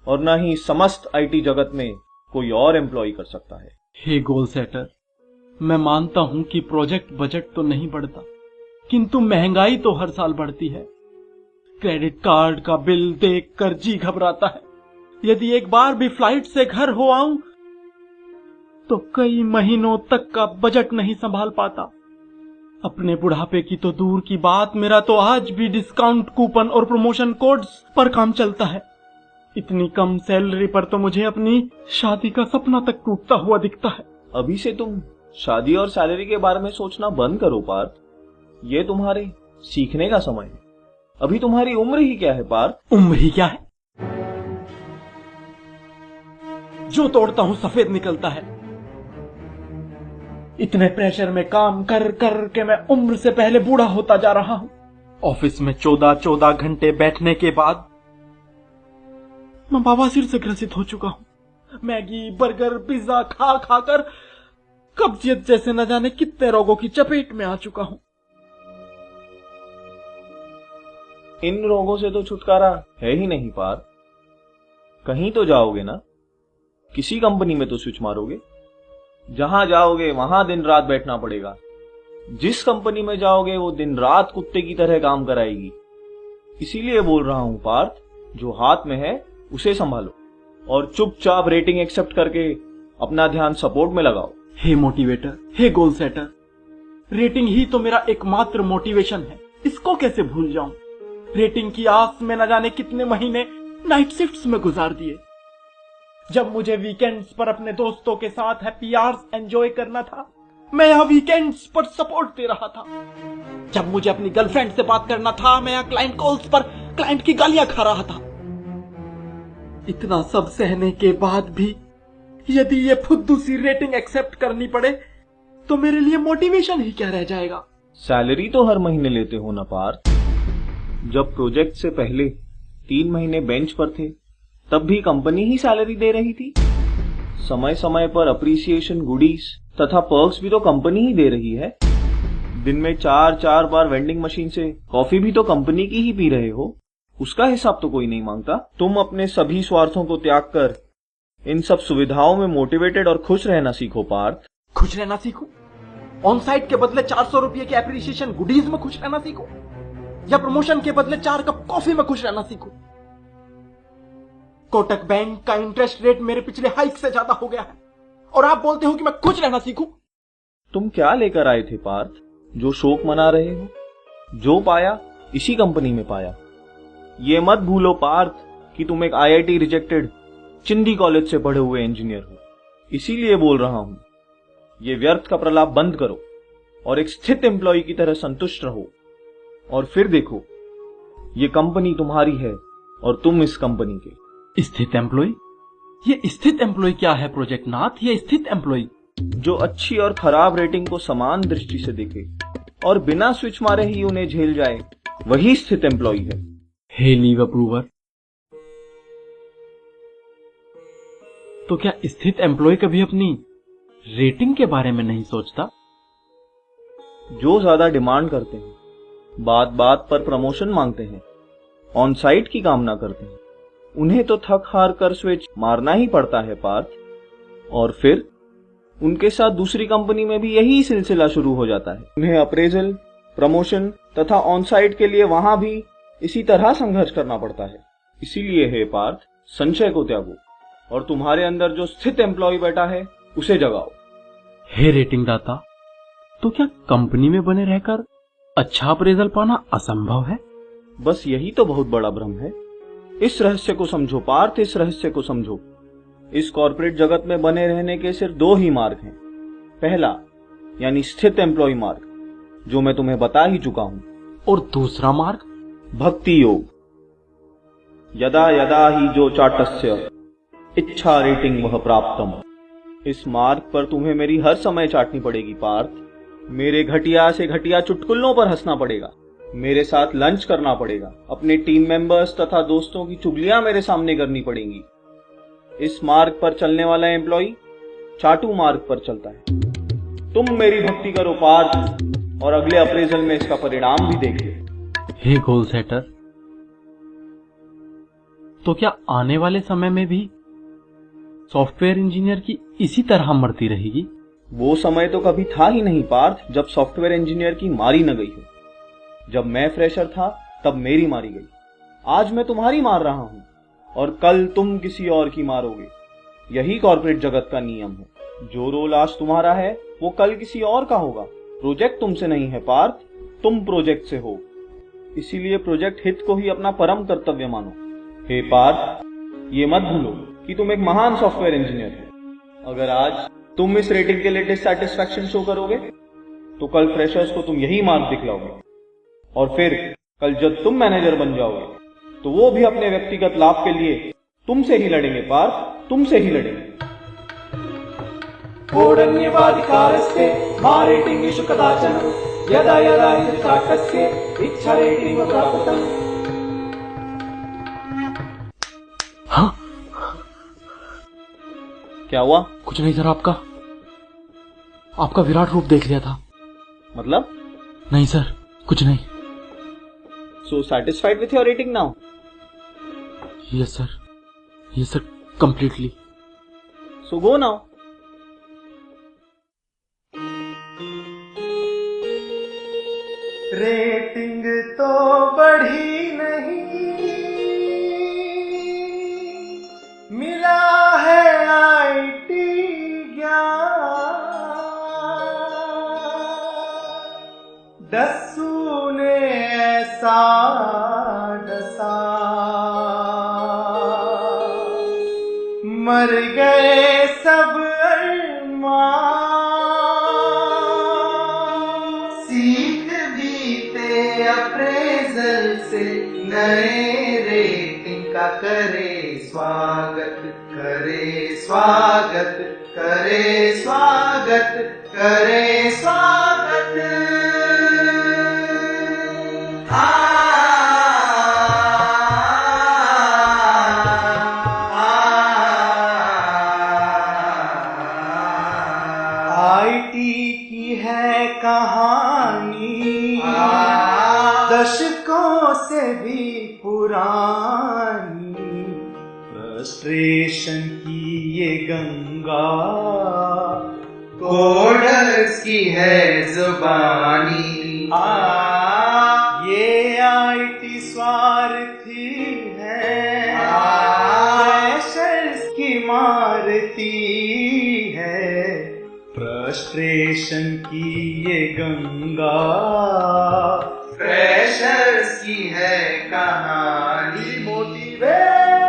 और न ही समस्त आईटी जगत में कोई और एम्प्लॉय कर सकता है। हे गोल सेटर, मैं मानता हूं कि प्रोजेक्ट बजट तो नहीं बढ़ता, किंतु महंगाई तो हर साल बढ़ती है। क्रेडिट कार्ड का बिल देखकर जी घबराता है। यदि एक बार भी फ्लाइट से घर हो आऊं तो कई महीनों तक का बजट नहीं संभाल पाता। अपने बुढ़ापे की तो दूर की बात, मेरा तो आज भी डिस्काउंट कूपन और प्रमोशन कोड्स पर काम चलता है। इतनी कम सैलरी पर तो मुझे अपनी शादी का सपना तक टूटता हुआ दिखता है। अभी से तुम शादी और सैलरी के बारे में सोचना बंद करो पार्थ। ये तुम्हारे सीखने का समय है। अभी तुम्हारी उम्र ही क्या है पार्थ? उम्र ही क्या है? जो तोड़ता हूं सफेद निकलता है। इतने प्रेशर में काम कर कर के मैं उम्र से पहले बूढ़ा होता जा रहा हूं। ऑफिस में 14 घंटे बैठने के बाद मैं बवासीर से ग्रसित हो चुका हूं। मैगी, बर्गर, पिज्जा खा खाकर कब्जियत जैसे न जाने कितने रोगों की चपेट में आ चुका हूं। इन रोगों से तो छुटकारा है ही नहीं पार्थ। कहीं तो जाओगे ना, किसी कंपनी में तो स्विच मारोगे। जहां जाओगे वहां दिन रात बैठना पड़ेगा। जिस कंपनी में जाओगे वो दिन रात कुत्ते की तरह काम कराएगी। इसीलिए बोल रहा हूं पार्थ, जो हाथ में है उसे संभालो और चुपचाप रेटिंग एक्सेप्ट करके अपना ध्यान सपोर्ट में लगाओ। हे मोटिवेटर, हे गोल सेटर, रेटिंग ही तो मेरा एकमात्र मोटिवेशन है। इसको कैसे भूल जाऊं? रेटिंग की आस में न जाने कितने महीने नाइट शिफ्ट्स में गुजार दिए। जब मुझे वीकेंड्स पर अपने दोस्तों के साथ हैप्पी आवर्स एंजॉय करना था, मैं यहाँ वीकेंड्स पर सपोर्ट दे रहा था। जब मुझे अपनी गर्लफ्रेंड से बात करना था, मैं यहाँ क्लाइंट कॉल्स पर क्लाइंट की गालियां खा रहा था। इतना सब सहने के बाद भी यदि ये फुद्दू सी रेटिंग एक्सेप्ट करनी पड़े तो मेरे लिए मोटिवेशन ही क्या रह जाएगा? सैलरी तो हर महीने लेते हो ना पार्थ। जब प्रोजेक्ट से पहले 3 महीने बेंच पर थे तब भी कंपनी ही सैलरी दे रही थी। समय समय पर अप्रिसिएशन, गुडीज तथा पर्क्स भी तो कंपनी ही दे रही है। दिन में 4 बार वेंडिंग मशीन से कॉफी भी तो कंपनी की ही पी रहे हो। उसका हिसाब तो कोई नहीं मांगता। तुम अपने सभी स्वार्थों को त्याग कर इन सब सुविधाओं में मोटिवेटेड और खुश रहना सीखो पार्थ। खुश रहना सीखो? ऑन साइट के बदले 400 रुपए के एप्रिसिएशन गुडीज में खुश रहना सीखो, या प्रमोशन के बदले 4 कप कॉफी में खुश रहना सीखो? कोटक बैंक का इंटरेस्ट रेट मेरे पिछले हाइक से ज्यादा हो गया है और आप बोलते हो कि मैं खुश रहना सीखूं? तुम क्या लेकर आए थे पार्थ, जो शोक मना रहे हो? जो पाया इसी कंपनी में पाया। ये मत भूलो पार्थ कि तुम एक IIT रिजेक्टेड चिंदी कॉलेज से पढ़े हुए इंजीनियर हो। इसीलिए बोल रहा हूं, ये व्यर्थ का प्रलाप बंद करो और एक स्थित एम्प्लॉय की तरह संतुष्ट रहो। और फिर देखो, ये कंपनी तुम्हारी है और तुम इस कंपनी के। स्थित एम्प्लॉय? ये स्थित एम्प्लॉय क्या है प्रोजेक्ट नाथ? ये स्थित एम्प्लॉय जो अच्छी और खराब रेटिंग को समान दृष्टि से देखे और बिना स्विच मारे ही उन्हें झेल जाए, वही स्थित एम्प्लॉय है। हे लीव अप्रूवर, तो क्या स्थित एम्प्लॉय कभी अपनी रेटिंग के बारे में नहीं सोचता? जो ज्यादा डिमांड करते हैं, बात बात पर प्रमोशन मांगते हैं, ऑन साइट की कामना करते हैं, उन्हें तो थक हार कर स्विच मारना ही पड़ता है पार्थ। और फिर उनके साथ दूसरी कंपनी में भी यही सिलसिला शुरू हो जाता है। उन्हें अप्रेजल, प्रमोशन तथा ऑन साइट के लिए वहां भी इसी तरह संघर्ष करना पड़ता है। इसीलिए हे पार्थ, संशय को त्यागो और तुम्हारे अंदर जो स्थित एम्प्लॉय बैठा है उसे जगाओ। हे रेटिंग दाता, तो क्या कंपनी में बने रहकर अच्छा अप्रेजल पाना असंभव है? बस यही तो बहुत बड़ा भ्रम है। इस रहस्य को समझो पार्थ, इस रहस्य को समझो। इस कॉर्पोरेट जगत में बने रहने के सिर्फ 2 ही मार्ग हैं। पहला यानी स्थित एम्प्लॉय मार्ग, जो मैं तुम्हें बता ही चुका हूं। और दूसरा मार्ग? भक्ति योग। यदा यदा ही जो चाटस्य इच्छा रेटिंग वह प्राप्तम। इस मार्ग पर तुम्हें मेरी हर समय चाटनी पड़ेगी पार्थ। मेरे घटिया से घटिया चुटकुलों पर हंसना पड़ेगा, मेरे साथ लंच करना पड़ेगा, अपने टीम मेंबर्स तथा दोस्तों की चुगलियां मेरे सामने करनी पड़ेंगी। इस मार्ग पर चलने वाला एम्प्लॉय चाटू मार्ग पर चलता है। तुम मेरी भक्ति करो पार्थ और अगले अप्रेजल में इसका परिणाम भी देख लो। हे गोल सेटर, तो क्या आने वाले समय में भी सॉफ्टवेयर इंजीनियर की इसी तरह मरती रहेगी? वो समय तो कभी था ही नहीं पार्थ जब सॉफ्टवेयर इंजीनियर की मारी न गई हो। जब मैं फ्रेशर था तब मेरी मारी गई, आज मैं तुम्हारी मार रहा हूं और कल तुम किसी और की मारोगे। यही कॉर्पोरेट जगत का नियम है। जो रोल आज तुम्हारा है वो कल किसी और का होगा। प्रोजेक्ट तुमसे नहीं है पार्थ, तुम प्रोजेक्ट से हो। इसीलिए प्रोजेक्ट हित को ही अपना परम कर्तव्य मानो। हे पार्थ, ये मत भूलो कि तुम एक महान सॉफ्टवेयर इंजीनियर हो। अगर आज तुम इस रेटिंग के लिए डिससैटिस्फैक्शन शो करोगे तो कल फ्रेशर्स को तुम यही मार्क दिखलाओगे और फिर कल जब तुम मैनेजर बन जाओगे तो वो भी अपने व्यक्तिगत लाभ के लिए तुमसे ही लड़ेंगे पार्थ, तुमसे ही लड़ेंगे। ओडन्यवाधिकारस्य मा रेटिंगेषु कदाचन यदा यदा हि चाकस्य इच्छा रेटिंग प्राप्तम्। हाँ, क्या हुआ? कुछ नहीं सर, आपका विराट रूप देख लिया था। मतलब? नहीं सर, कुछ नहीं। So satisfied with your rating now? Yes sir, completely. So go now. Rating तो बढ़ी नहीं, मिला है आईटी ज्ञान। दस्सू ने ऐसा डसा, मर गए सब अरमान। सीख बीते अप्रेजल से नए रेटिंग का करे स्वागत, करे स्वागत, करे स्वागत, करे स्वागत। आईटी की है कहानी दशकों से भी पुरानी। फ्रस्ट्रेशन की ये गंगा कोडर्स की है जुबानी। ये आईटी स्वार्थी है, फ्रेशर्स की मारती है। फ्रस्ट्रेशन की ये गंगा